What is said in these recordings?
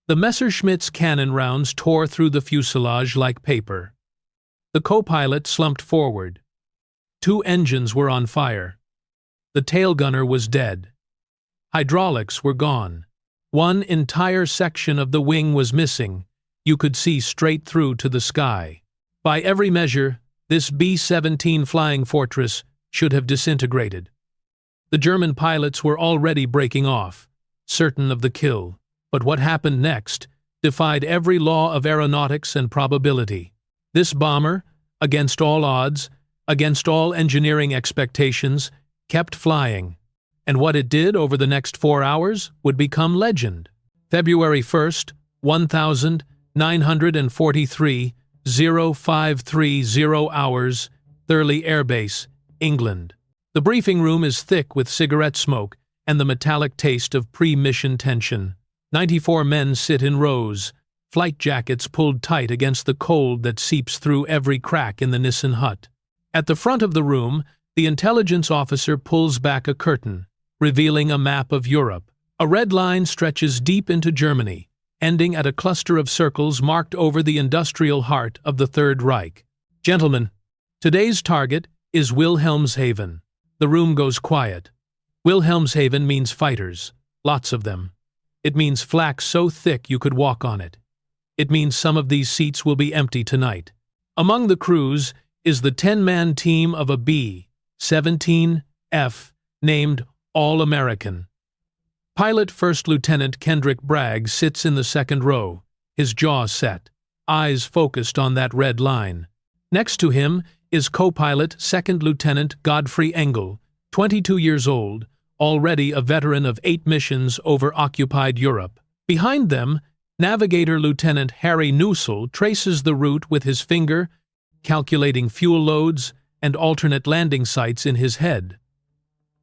The Messerschmitt's cannon rounds tore through the fuselage like paper. The co-pilot slumped forward. 2 engines were on fire. The tail gunner was dead. Hydraulics were gone. One entire section of the wing was missing. You could see straight through to the sky. By every measure, this B-17 flying fortress should have disintegrated. The German pilots were already breaking off, certain of the kill. But what happened next defied every law of aeronautics and probability. This bomber, against all odds, against all engineering expectations, kept flying. And what it did over the next 4 hours would become legend. February 1st, 1943, 0530 hours, Thurleigh Airbase, England. The briefing room is thick with cigarette smoke and the metallic taste of pre-mission tension. 94 men sit in rows, flight jackets pulled tight against the cold that seeps through every crack in the Nissen hut. At the front of the room, the intelligence officer pulls back a curtain, revealing a map of Europe. A red line stretches deep into Germany, ending at a cluster of circles marked over the industrial heart of the Third Reich. Gentlemen, today's target is Wilhelmshaven. The room goes quiet. Wilhelmshaven means fighters, lots of them. It means flak so thick you could walk on it. It means some of these seats will be empty tonight. Among the crews is the 10-man team of a B-17F named All-American. Pilot First Lieutenant Kendrick Bragg sits in the second row, his jaw set, eyes focused on that red line. Next to him is co-pilot Second Lieutenant Godfrey Engel, 22 years old, already a veteran of 8 missions over occupied Europe. Behind them, Navigator Lieutenant Harry Newsel traces the route with his finger, calculating fuel loads and alternate landing sites in his head.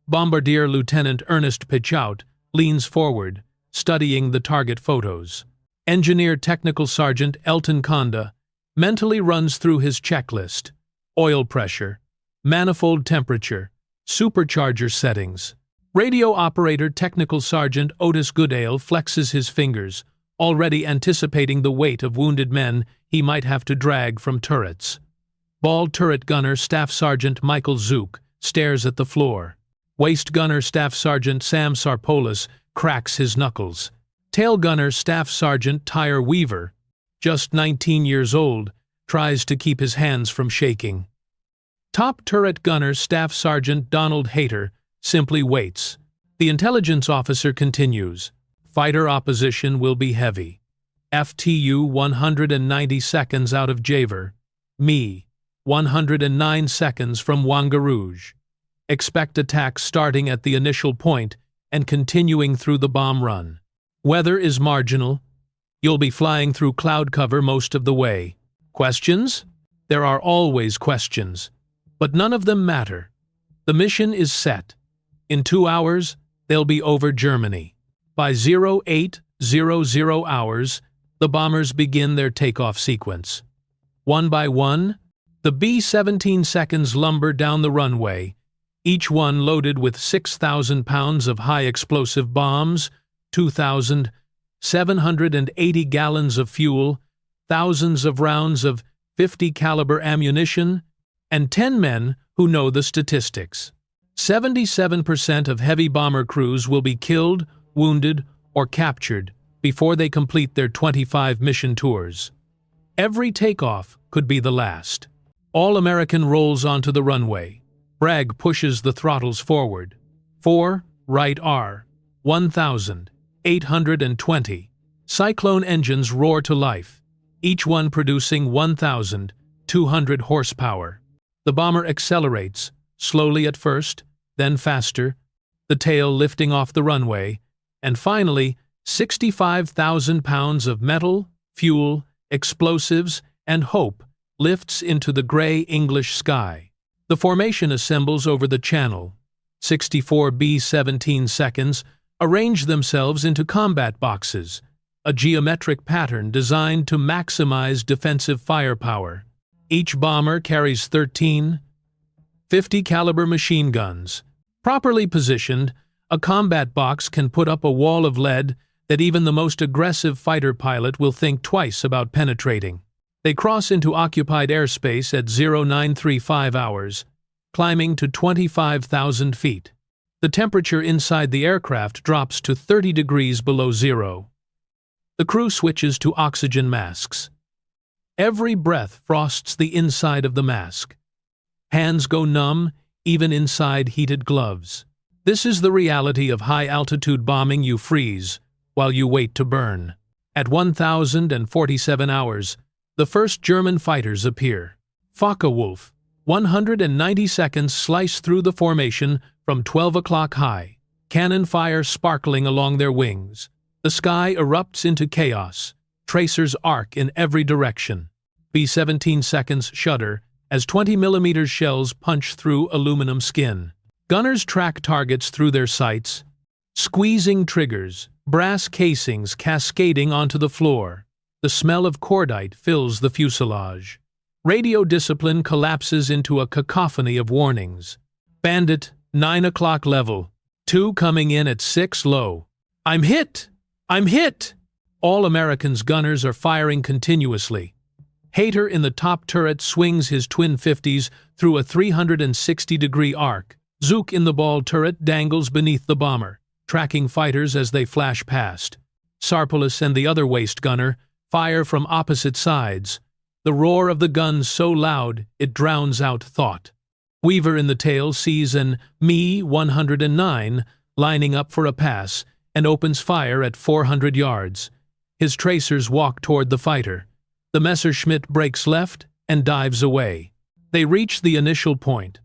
Bombardier Lieutenant Ernest Pichout leans forward, studying the target photos. Engineer Technical Sergeant Elton Conda mentally runs through his checklist: oil pressure, manifold temperature, supercharger settings. Radio Operator Technical Sergeant Otis Goodale flexes his fingers, already anticipating the weight of wounded men he might have to drag from turrets. Bald Turret Gunner Staff Sergeant Michael Zook stares at the floor. Waist Gunner Staff Sergeant Sam Sarpolis cracks his knuckles. Tail Gunner Staff Sergeant Tyre Weaver, just 19 years old, tries to keep his hands from shaking. Top Turret Gunner Staff Sergeant Donald Hayter simply waits. The intelligence officer continues. Fighter opposition will be heavy. FTU 190 seconds out of Javer. Me, 109 seconds from Wangerooge. Expect attacks starting at the initial point and continuing through the bomb run. Weather is marginal. You'll be flying through cloud cover most of the way. Questions? There are always questions, but none of them matter. The mission is set. In 2 hours, they'll be over Germany. By 0800 hours, the bombers begin their takeoff sequence. One by one, the B-17 seconds lumber down the runway, each one loaded with 6,000 pounds of high-explosive bombs, 2,780 gallons of fuel, thousands of rounds of .50 caliber ammunition, and 10 men who know the statistics. 77% of heavy bomber crews will be killed, wounded, or captured before they complete their 25 mission tours. Every takeoff could be the last. All-American rolls onto the runway. Bragg pushes the throttles forward. 4, right R, 1,820. Cyclone engines roar to life, each one producing 1,200 horsepower. The bomber accelerates, slowly at first, then faster, the tail lifting off the runway, and finally 65,000 pounds of metal, fuel, explosives, and hope lifts into the gray English sky. The formation assembles over the channel. 64 B-17 seconds arrange themselves into combat boxes, a geometric pattern designed to maximize defensive firepower. Each bomber carries 13 .50 caliber machine guns. Properly positioned, a combat box can put up a wall of lead that even the most aggressive fighter pilot will think twice about penetrating. They cross into occupied airspace at 0935 hours, climbing to 25,000 feet. The temperature inside the aircraft drops to 30 degrees below zero. The crew switches to oxygen masks. Every breath frosts the inside of the mask. Hands go numb, even inside heated gloves. This is the reality of high-altitude bombing. You freeze while you wait to burn. At 1,047 hours, the first German fighters appear. Focke-Wulf, 190 seconds slice through the formation from 12 o'clock high, cannon fire sparkling along their wings. The sky erupts into chaos, tracers arc in every direction. B-17 seconds shudder as 20mm shells punch through aluminum skin. Gunners track targets through their sights, squeezing triggers, brass casings cascading onto the floor. The smell of cordite fills the fuselage. Radio discipline collapses into a cacophony of warnings. Bandit, 9 o'clock level. 2 coming in at 6 low. I'm hit! I'm hit! All Americans' gunners are firing continuously. Hayter in the top turret swings his twin 50s through a 360-degree arc. Zook in the ball turret dangles beneath the bomber, tracking fighters as they flash past. Sarpolis and the other waist gunner fire from opposite sides, the roar of the guns so loud it drowns out thought. Weaver in the tail sees an Me-109 lining up for a pass and opens fire at 400 yards. His tracers walk toward the fighter. The Messerschmitt breaks left and dives away. They reach the initial point.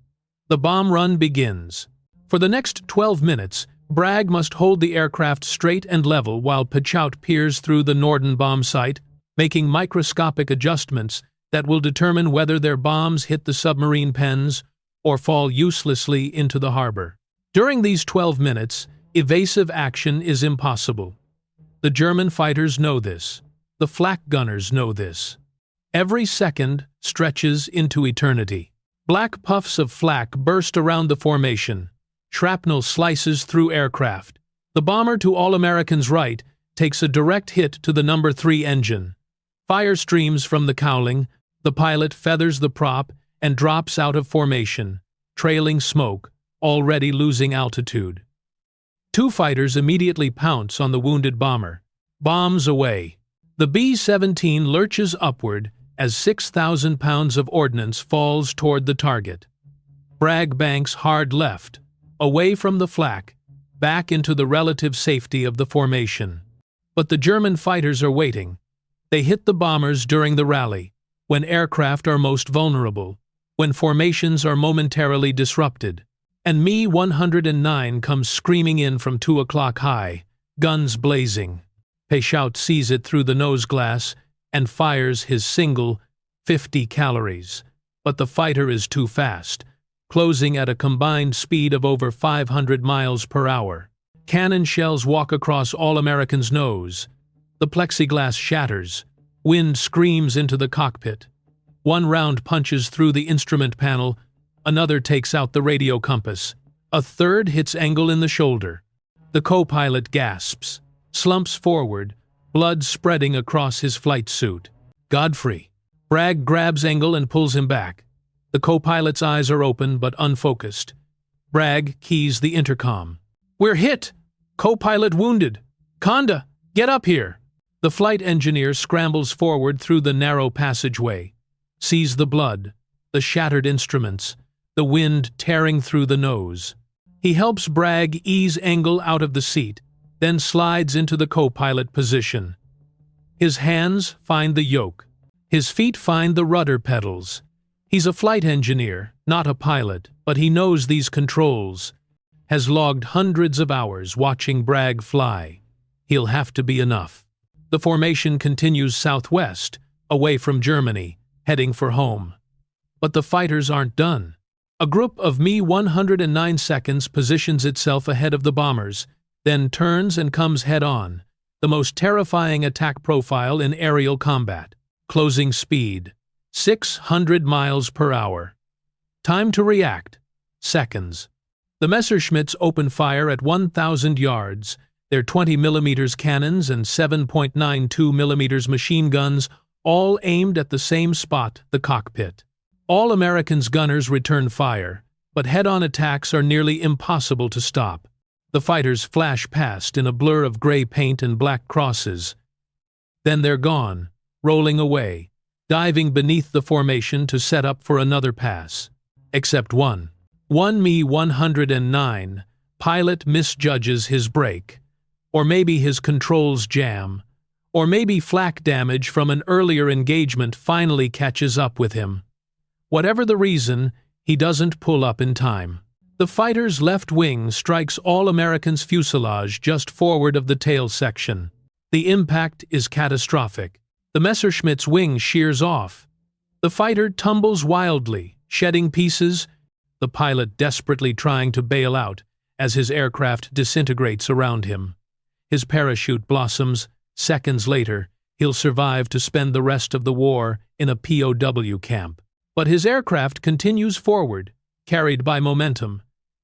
The bomb run begins. For the next 12 minutes, Bragg must hold the aircraft straight and level while Pichout peers through the Norden bomb sight, making microscopic adjustments that will determine whether their bombs hit the submarine pens or fall uselessly into the harbor. During these 12 minutes, evasive action is impossible. The German fighters know this. The flak gunners know this. Every second stretches into eternity. Black puffs of flak burst around the formation. Shrapnel slices through aircraft. The bomber to All American's right takes a direct hit to the No. 3 engine. Fire streams from the cowling. The pilot feathers the prop and drops out of formation, trailing smoke, already losing altitude. 2 fighters immediately pounce on the wounded bomber. Bombs away. The B-17 lurches upward as 6,000 pounds of ordnance falls toward the target. Bragg banks hard left, away from the flak, back into the relative safety of the formation. But the German fighters are waiting. They hit the bombers during the rally, when aircraft are most vulnerable, when formations are momentarily disrupted. And Me-109 comes screaming in from 2 o'clock high, guns blazing. Pichout sees it through the nose glass and fires his single 50 calories. But the fighter is too fast, closing at a combined speed of over 500 miles per hour. Cannon shells walk across All American's nose. The plexiglass shatters. Wind screams into the cockpit. One round punches through the instrument panel. Another takes out the radio compass. A third hits Engel in the shoulder. The co-pilot gasps, slumps forward, blood spreading across his flight suit. Godfrey. Bragg grabs Engel and pulls him back. The co-pilot's eyes are open but unfocused. Bragg keys the intercom. "We're hit! Co-pilot wounded! Conda, get up here!" The flight engineer scrambles forward through the narrow passageway, sees the blood, the shattered instruments, the wind tearing through the nose. He helps Bragg ease Engel out of the seat, then slides into the co-pilot position. His hands find the yoke. His feet find the rudder pedals. He's a flight engineer, not a pilot, but he knows these controls. Has logged hundreds of hours watching Bragg fly. He'll have to be enough. The formation continues southwest, away from Germany, heading for home. But the fighters aren't done. A group of Me-109 seconds positions itself ahead of the bombers, then turns and comes head-on, the most terrifying attack profile in aerial combat. Closing speed, 600 miles per hour. Time to react, seconds. The Messerschmitts open fire at 1,000 yards, their 20mm cannons and 7.92mm machine guns, all aimed at the same spot, the cockpit. All Americans' gunners return fire, but head-on attacks are nearly impossible to stop. The fighters flash past in a blur of gray paint and black crosses. Then they're gone, rolling away, diving beneath the formation to set up for another pass. Except one. One Me-109 pilot misjudges his brake. Or maybe his controls jam. Or maybe flak damage from an earlier engagement finally catches up with him. Whatever the reason, he doesn't pull up in time. The fighter's left wing strikes all Americans' fuselage just forward of the tail section. The impact is catastrophic. The Messerschmitt's wing shears off. The fighter tumbles wildly, shedding pieces, the pilot desperately trying to bail out as his aircraft disintegrates around him. His parachute blossoms. Seconds later, he'll survive to spend the rest of the war in a POW camp. But his aircraft continues forward, carried by momentum,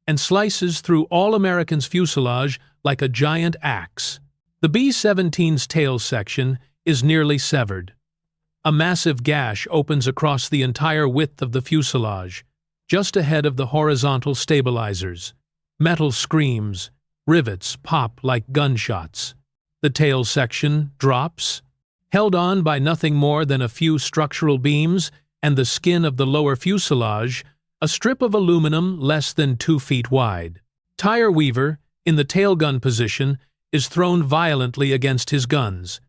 and slices through all Americans' fuselage like a giant axe. The B-17's tail section is nearly severed. A massive gash opens across the entire width of the fuselage, just ahead of the horizontal stabilizers. Metal screams, rivets pop like gunshots. The tail section drops, held on by nothing more than a few structural beams and the skin of the lower fuselage, a strip of aluminum less than 2 feet wide. Tire Weaver, in the tail gun position, is thrown violently against his guns.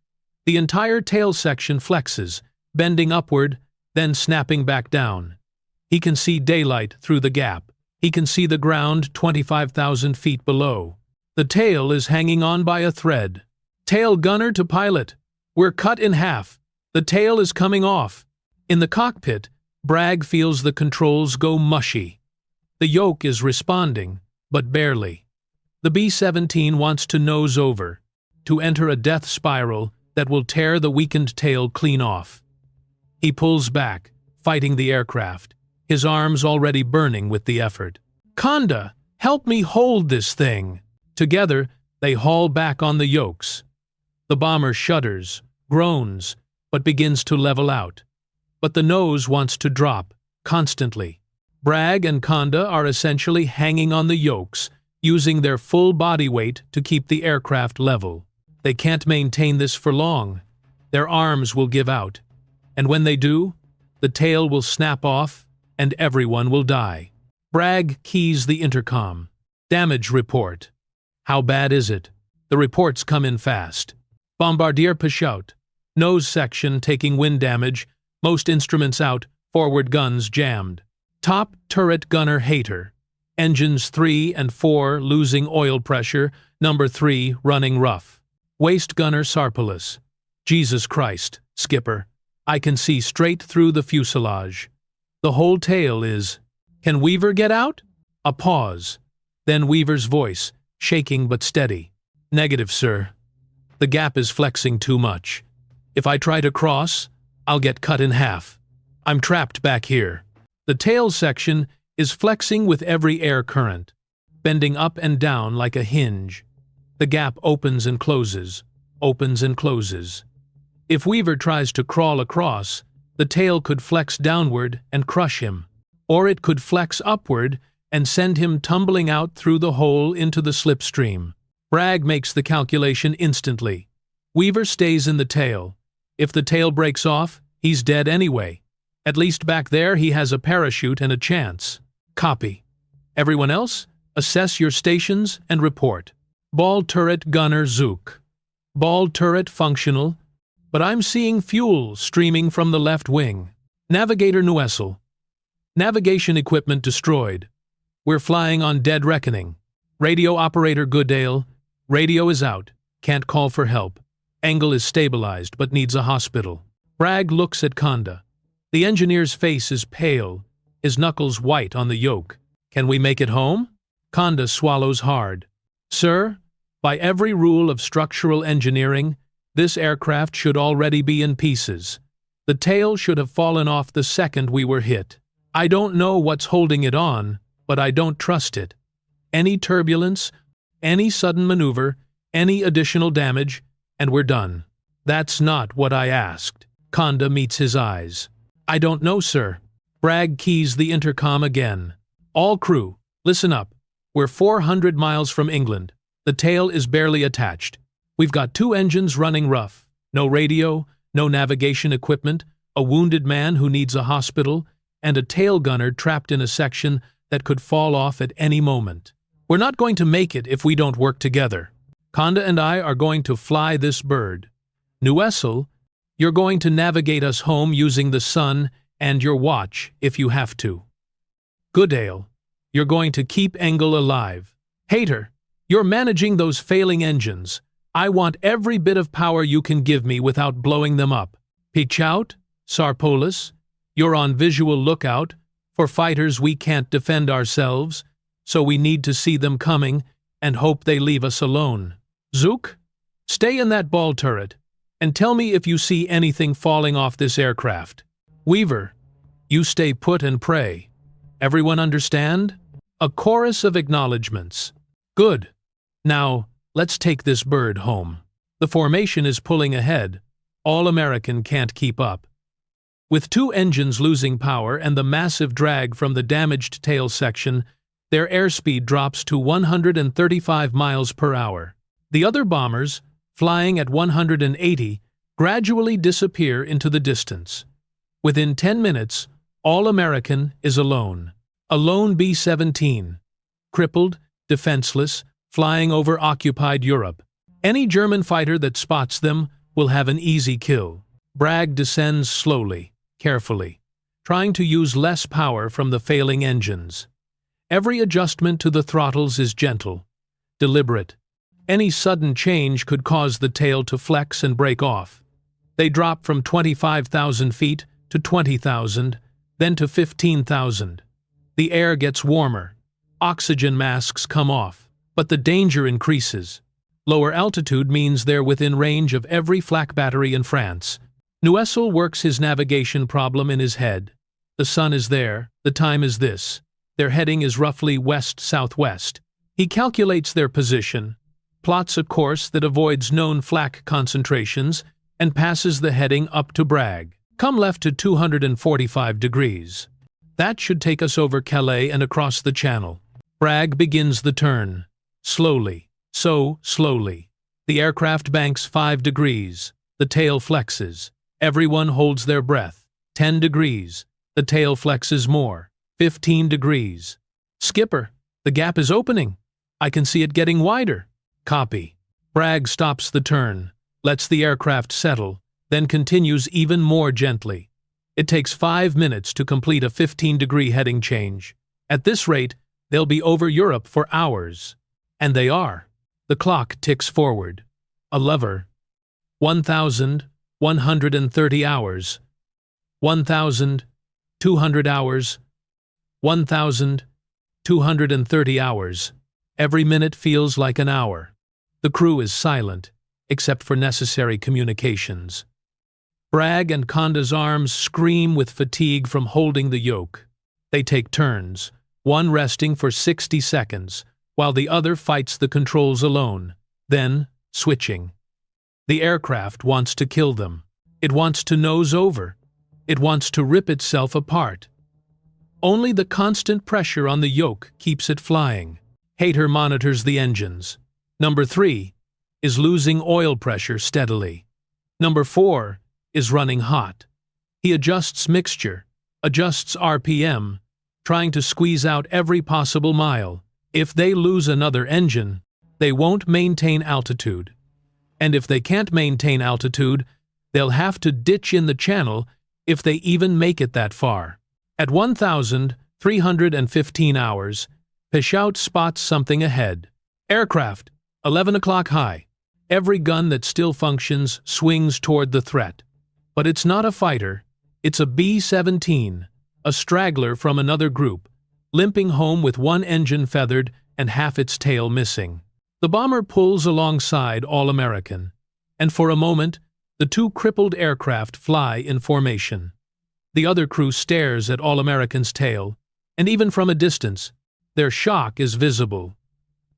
The entire tail section flexes, bending upward, then snapping back down. He can see daylight through the gap. He can see the ground 25,000 feet below. The tail is hanging on by a thread. Tail gunner to pilot. We're cut in half. The tail is coming off. In the cockpit, Bragg feels the controls go mushy. The yoke is responding, but barely. The B-17 wants to nose over, to enter a death spiral that will tear the weakened tail clean off. He pulls back, fighting the aircraft, his arms already burning with the effort. "Conda, help me hold this thing!" Together, they haul back on the yokes. The bomber shudders, groans, but begins to level out. But the nose wants to drop, constantly. Bragg and Conda are essentially hanging on the yokes, using their full body weight to keep the aircraft level. They can't maintain this for long. Their arms will give out. And when they do, the tail will snap off, and everyone will die. Bragg keys the intercom. "Damage report." "How bad is it?" The reports come in fast. "Bombardier Peugeot. Nose section taking wind damage, most instruments out, forward guns jammed. Top turret gunner Hayter. Engines 3 and 4 losing oil pressure, number 3 running rough. Waist gunner Sarpulus. Jesus Christ, skipper. I can see straight through the fuselage. The whole tail is... Can Weaver get out?" A pause. Then Weaver's voice, shaking but steady. "Negative, sir. The gap is flexing too much. If I try to cross, I'll get cut in half. I'm trapped back here." The tail section is flexing with every air current, bending up and down like a hinge. The gap opens and closes, opens and closes. If Weaver tries to crawl across, the tail could flex downward and crush him, or it could flex upward and send him tumbling out through the hole into the slipstream. Bragg makes the calculation instantly. Weaver stays in the tail. If the tail breaks off, he's dead anyway. At least back there he has a parachute and a chance. Copy. Everyone else, assess your stations and report. Ball turret gunner Zook. Ball turret functional, but I'm seeing fuel streaming from the left wing. Navigator Nuessel. Navigation equipment destroyed. We're flying on dead reckoning. Radio operator Goodale. Radio is out. Can't call for help. Angle is stabilized but needs a hospital. Bragg looks at Conda. The engineer's face is pale, his knuckles white on the yoke. "Can we make it home?" Conda swallows hard. "Sir, by every rule of structural engineering, this aircraft should already be in pieces. The tail should have fallen off the second we were hit. I don't know what's holding it on, but I don't trust it. Any turbulence, any sudden maneuver, Any additional damage, and we're done. That's not what I asked. Conda meets his eyes. I don't know, sir. Bragg keys the intercom again. All crew, listen up. We're 400 miles from England. The tail is barely attached. We've got 2 engines running rough. No radio, no navigation equipment, a wounded man who needs a hospital, and a tail gunner trapped in a section that could fall off at any moment. We're not going to make it if we don't work together. Conda and I are going to fly this bird. Nuessel, you're going to navigate us home using the sun and your watch if you have to. Goodale, you're going to keep Engel alive. Hater, you're managing those failing engines. I want every bit of power you can give me without blowing them up. Pichout, Sarpolis, you're on visual lookout. For fighters we can't defend ourselves, so we need to see them coming and hope they leave us alone. Zook, stay in that ball turret and tell me if you see anything falling off this aircraft. Weaver, you stay put and pray. Everyone understand? A chorus of acknowledgments. Good. Now, let's take this bird home. The formation is pulling ahead. All American can't keep up. With 2 engines losing power and the massive drag from the damaged tail section, their airspeed drops to 135 miles per hour. The other bombers, flying at 180, gradually disappear into the distance. Within 10 minutes, All American is alone. A lone B-17. Crippled, defenseless, flying over occupied Europe. Any German fighter that spots them will have an easy kill. Bragg descends slowly, carefully, trying to use less power from the failing engines. Every adjustment to the throttles is gentle, deliberate. Any sudden change could cause the tail to flex and break off. They drop from 25,000 feet to 20,000, then to 15,000. The air gets warmer. Oxygen masks come off, but the danger increases. Lower altitude means they're within range of every flak battery in France. Nuessel works his navigation problem in his head. The sun is there, the time is this. Their heading is roughly west-southwest. He calculates their position, plots a course that avoids known flak concentrations, and passes the heading up to Bragg. Come left to 245 degrees. That should take us over Calais and across the Channel. Bragg begins the turn. Slowly. So slowly. The aircraft banks 5 degrees. The tail flexes. Everyone holds their breath. 10 degrees. The tail flexes more. 15 degrees. Skipper, the gap is opening. I can see it getting wider. Copy. Bragg stops the turn, lets the aircraft settle, then continues even more gently. It takes 5 minutes to complete a 15-degree heading change. At this rate, they'll be over Europe for hours. And they are. The clock ticks forward. A lever. 1,130 hours. 1,200 hours. 1,230 hours. Every minute feels like an hour. The crew is silent, except for necessary communications. Bragg and Conda's arms scream with fatigue from holding the yoke. They take turns, one resting for 60 seconds, while the other fights the controls alone, then switching. The aircraft wants to kill them. It wants to nose over. It wants to rip itself apart. Only the constant pressure on the yoke keeps it flying. Hayter monitors the engines. Number 3 is losing oil pressure steadily. Number 4 is running hot. He adjusts mixture, adjusts RPM, trying to squeeze out every possible mile. If they lose another engine, they won't maintain altitude. And if they can't maintain altitude, they'll have to ditch in the channel if they even make it that far. At 1,315 hours, Pichout spots something ahead. Aircraft, 11 o'clock high. Every gun that still functions swings toward the threat. But it's not a fighter, it's a B-17, a straggler from another group, limping home with one engine feathered and half its tail missing. The bomber pulls alongside All-American, and for a moment, the 2 crippled aircraft fly in formation. The other crew stares at All-American's tail, and even from a distance, their shock is visible.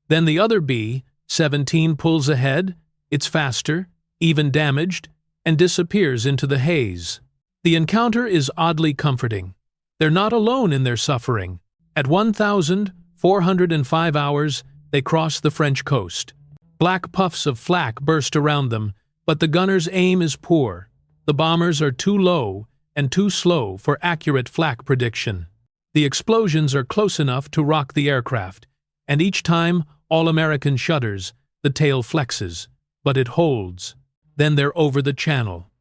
Then the other B, 17 pulls ahead, it's faster, even damaged, and disappears into the haze. The encounter is oddly comforting. They're not alone in their suffering. At 1,405 hours, they cross the French coast. Black puffs of flak burst around them, but the gunners' aim is poor. The bombers are too low and too slow for accurate flak prediction. The explosions are close enough to rock the aircraft, and each time All-American shudders, the tail flexes, but it holds. Then they're over the channel.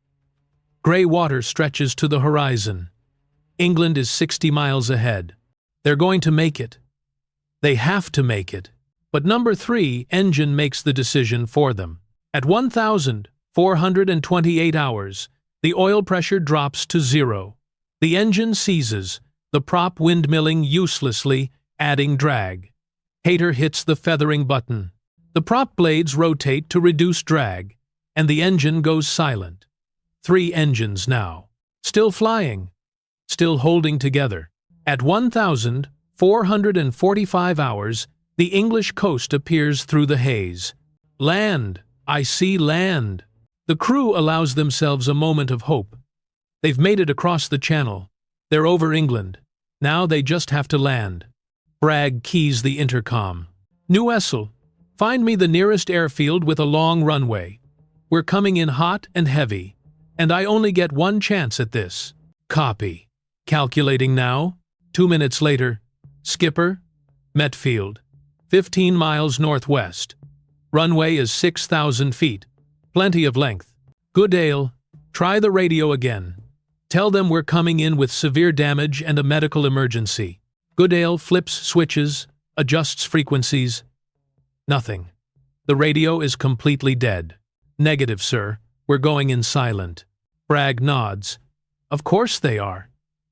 Gray water stretches to the horizon. England is 60 miles ahead. They're going to make it. They have to make it. But number 3 engine makes the decision for them. At 1,428 hours, the oil pressure drops to 0. The engine seizes, the prop windmilling uselessly, adding drag. Hayter hits the feathering button. The prop blades rotate to reduce drag, and the engine goes silent. 3 engines now. Still flying. Still holding together. At 1,445 hours, the English coast appears through the haze. Land! I see land! The crew allows themselves a moment of hope. They've made it across the channel. They're over England. Now they just have to land. Bragg keys the intercom. New Essel, find me the nearest airfield with a long runway. We're coming in hot and heavy, and I only get one chance at this. Copy. Calculating now. 2 minutes later. Skipper, Metfield, 15 miles northwest. Runway is 6,000 feet. Plenty of length. Goodale, try the radio again. Tell them we're coming in with severe damage and a medical emergency. Goodale flips switches, adjusts frequencies. Nothing. The radio is completely dead. Negative, sir. We're going in silent. Bragg nods. Of course they are.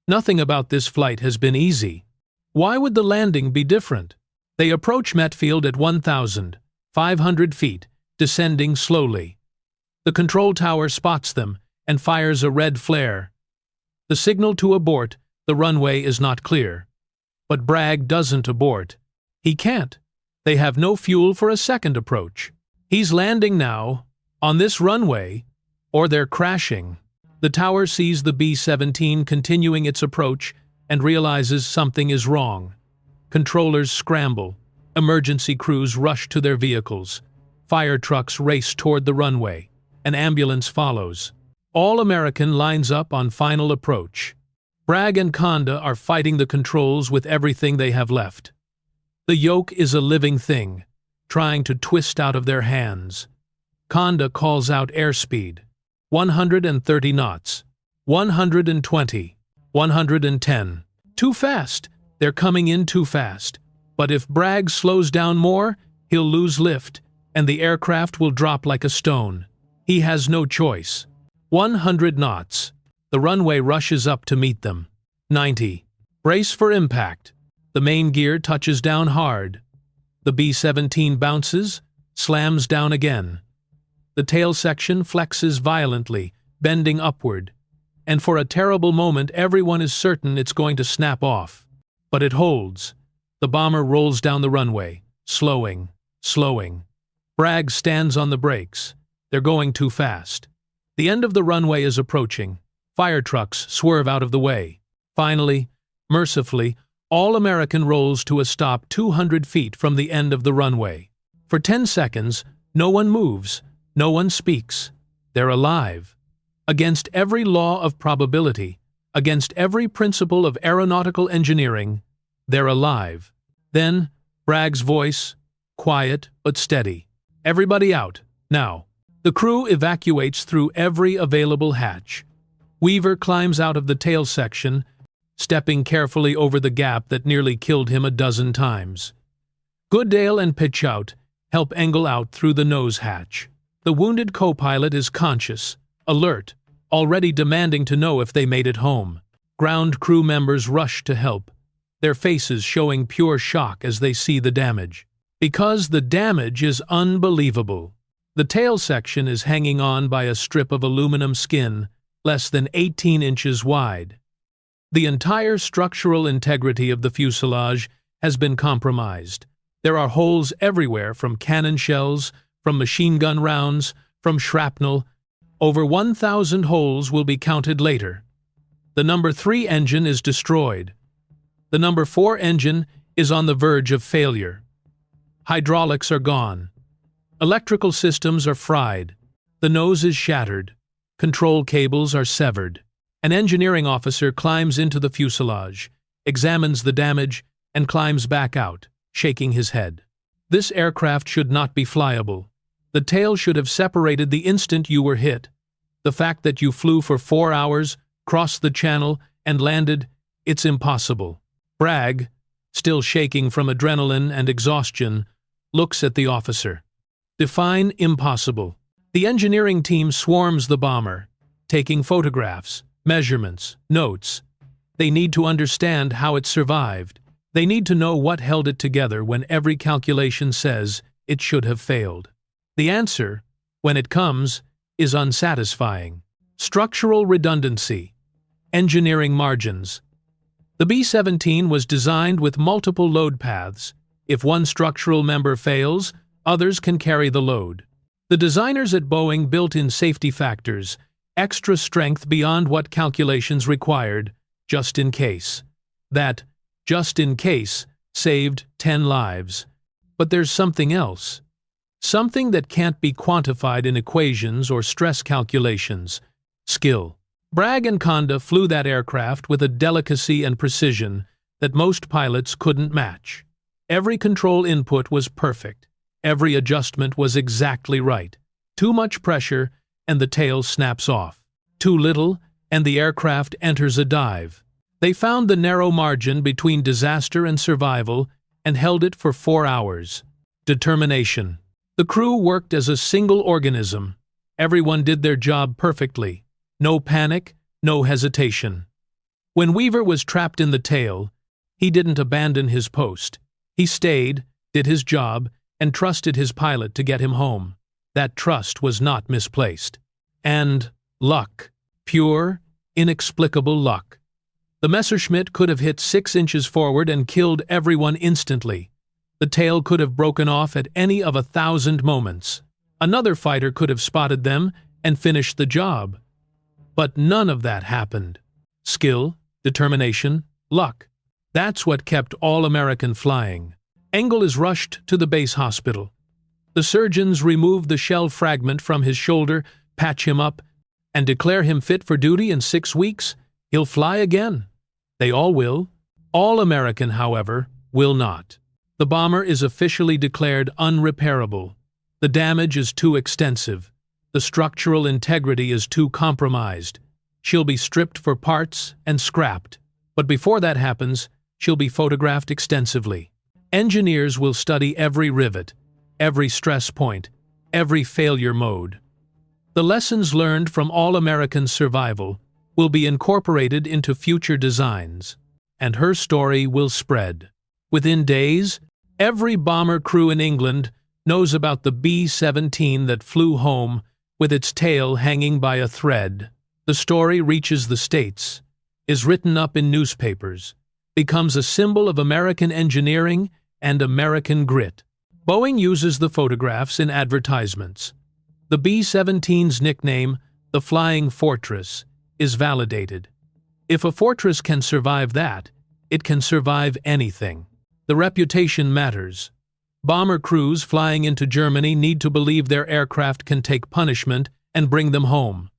Nothing about this flight has been easy. Why would the landing be different? They approach Metfield at 1,500 feet, descending slowly. The control tower spots them and fires a red flare. The signal to abort, the runway is not clear. But Bragg doesn't abort. He can't. They have no fuel for a second approach. He's landing now, on this runway, or they're crashing. The tower sees the B-17 continuing its approach and realizes something is wrong. Controllers scramble. Emergency crews rush to their vehicles. Fire trucks race toward the runway. An ambulance follows. All-American lines up on final approach. Bragg and Conda are fighting the controls with everything they have left. The yoke is a living thing, trying to twist out of their hands. Conda calls out airspeed. 130 knots. 120. 110. Too fast. They're coming in too fast. But if Bragg slows down more, he'll lose lift, and the aircraft will drop like a stone. He has no choice. 100 knots. The runway rushes up to meet them. 90. Brace for impact. The main gear touches down hard. The B-17 bounces, slams down again. The tail section flexes violently, bending upward. And for a terrible moment everyone is certain it's going to snap off. But it holds. The bomber rolls down the runway, slowing. Bragg stands on the brakes. They're going too fast. The end of the runway is approaching. Fire trucks swerve out of the way. Finally, mercifully, All-American rolls to a stop 200 feet from the end of the runway. For 10 seconds, no one moves, no one speaks. They're alive. Against every law of probability, against every principle of aeronautical engineering, they're alive. Then, Bragg's voice, quiet but steady. Everybody out, now. The crew evacuates through every available hatch. Weaver climbs out of the tail section, stepping carefully over the gap that nearly killed him a dozen times. Goodale and Pitchout help Engel out through the nose hatch. The wounded co-pilot is conscious, alert, already demanding to know if they made it home. Ground crew members rush to help, their faces showing pure shock as they see the damage. Because the damage is unbelievable. The tail section is hanging on by a strip of aluminum skin, less than 18 inches wide. The entire structural integrity of the fuselage has been compromised. There are holes everywhere, from cannon shells, from machine gun rounds, from shrapnel. Over 1,000 holes will be counted later. The number 3 engine is destroyed. The number 4 engine is on the verge of failure. Hydraulics are gone. Electrical systems are fried. The nose is shattered. Control cables are severed. An engineering officer climbs into the fuselage, examines the damage, and climbs back out, shaking his head. This aircraft should not be flyable. The tail should have separated the instant you were hit. The fact that you flew for 4 hours, crossed the channel, and landed, it's impossible. Bragg, still shaking from adrenaline and exhaustion, looks at the officer. Define impossible. The engineering team swarms the bomber, taking photographs, measurements, notes. They need to understand how it survived. They need to know what held it together when every calculation says it should have failed. The answer, when it comes, is unsatisfying. Structural redundancy. Engineering margins. The B-17 was designed with multiple load paths. If one structural member fails, others can carry the load. The designers at Boeing built in safety factors, extra strength beyond what calculations required, just in case. That, just in case, saved 10 lives. But there's something else. Something that can't be quantified in equations or stress calculations. Skill. Bragg and Conda flew that aircraft with a delicacy and precision that most pilots couldn't match. Every control input was perfect. Every adjustment was exactly right. Too much pressure, and the tail snaps off. Too little, and the aircraft enters a dive. They found the narrow margin between disaster and survival and held it for 4 hours. Determination. The crew worked as a single organism. Everyone did their job perfectly. No panic, no hesitation. When Weaver was trapped in the tail, he didn't abandon his post. He stayed, did his job, and trusted his pilot to get him home. That trust was not misplaced. And luck. Pure, inexplicable luck. The Messerschmitt could have hit 6 inches forward and killed everyone instantly. The tail could have broken off at any of 1,000 moments. Another fighter could have spotted them and finished the job. But none of that happened. Skill, determination, luck. That's what kept all-American flying. Engel is rushed to the base hospital. The surgeons remove the shell fragment from his shoulder, patch him up, and declare him fit for duty in 6 weeks. He'll fly again. They all will. All-American, however, will not. The bomber is officially declared unrepairable. The damage is too extensive. The structural integrity is too compromised. She'll be stripped for parts and scrapped. But before that happens, she'll be photographed extensively. Engineers will study every rivet, every stress point, every failure mode. The lessons learned from all-American survival will be incorporated into future designs, and her story will spread. Within days, every bomber crew in England knows about the B-17 that flew home with its tail hanging by a thread. The story reaches the States, is written up in newspapers, becomes a symbol of American engineering and American grit. Boeing uses the photographs in advertisements. The B-17's nickname, the Flying Fortress, is validated. If a fortress can survive that, it can survive anything. The reputation matters. Bomber crews flying into Germany need to believe their aircraft can take punishment and bring them home.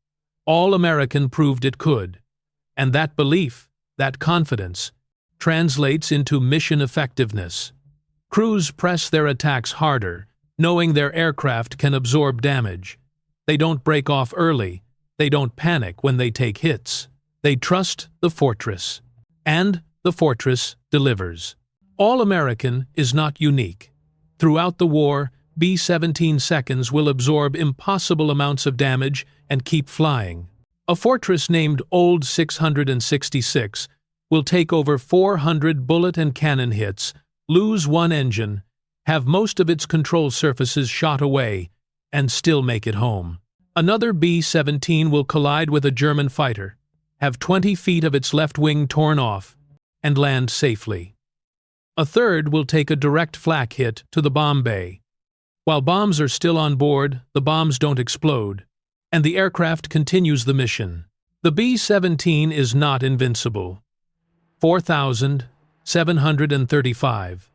All-American proved it could. And that belief, that confidence, translates into mission effectiveness. Crews press their attacks harder, knowing their aircraft can absorb damage. They don't break off early. They don't panic when they take hits. They trust the fortress. And the fortress delivers. All-American is not unique. Throughout the war, B-17 seconds will absorb impossible amounts of damage and keep flying. A fortress named Old 666 will take over 400 bullet and cannon hits, lose one engine, have most of its control surfaces shot away, and still make it home. Another B-17 will collide with a German fighter, have 20 feet of its left wing torn off, and land safely. A third will take a direct flak hit to the bomb bay. While bombs are still on board, the bombs don't explode, and the aircraft continues the mission. The B-17 is not invincible. 4,735.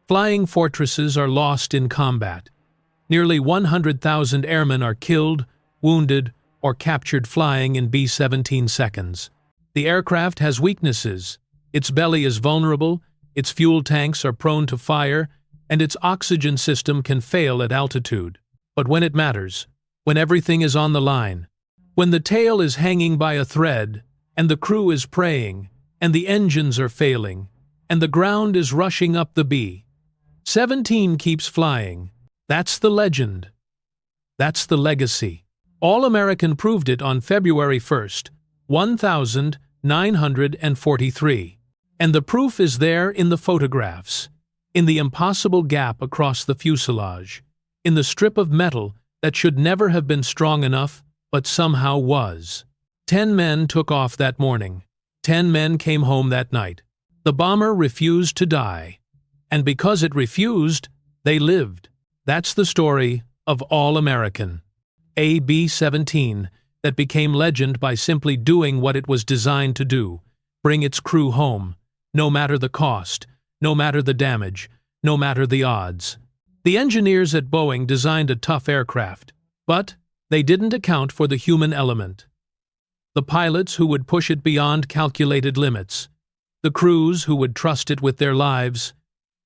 Flying fortresses are lost in combat. Nearly 100,000 airmen are killed, wounded, or captured flying in B-17 seconds. The aircraft has weaknesses. Its belly is vulnerable, its fuel tanks are prone to fire, and its oxygen system can fail at altitude. But when it matters, when everything is on the line, when the tail is hanging by a thread, and the crew is praying, and the engines are failing, and the ground is rushing up the B-17 keeps flying. That's the legend. That's the legacy. All-American proved it on February 1st, 1943. And the proof is there in the photographs, in the impossible gap across the fuselage, in the strip of metal that should never have been strong enough, but somehow was. 10 men took off that morning. 10 men came home that night. The bomber refused to die. And because it refused, they lived. That's the story of All-American. A B-17 that became legend by simply doing what it was designed to do, bring its crew home, no matter the cost, no matter the damage, no matter the odds. The engineers at Boeing designed a tough aircraft, but they didn't account for the human element. The pilots who would push it beyond calculated limits, the crews who would trust it with their lives,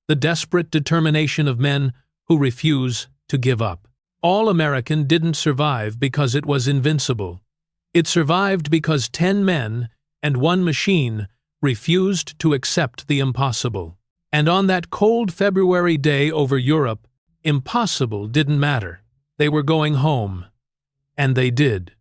the desperate determination of men who refuse to give up. All-American didn't survive because it was invincible. It survived because 10 men and 1 machine refused to accept the impossible. And on that cold February day over Europe, impossible didn't matter. They were going home. And they did.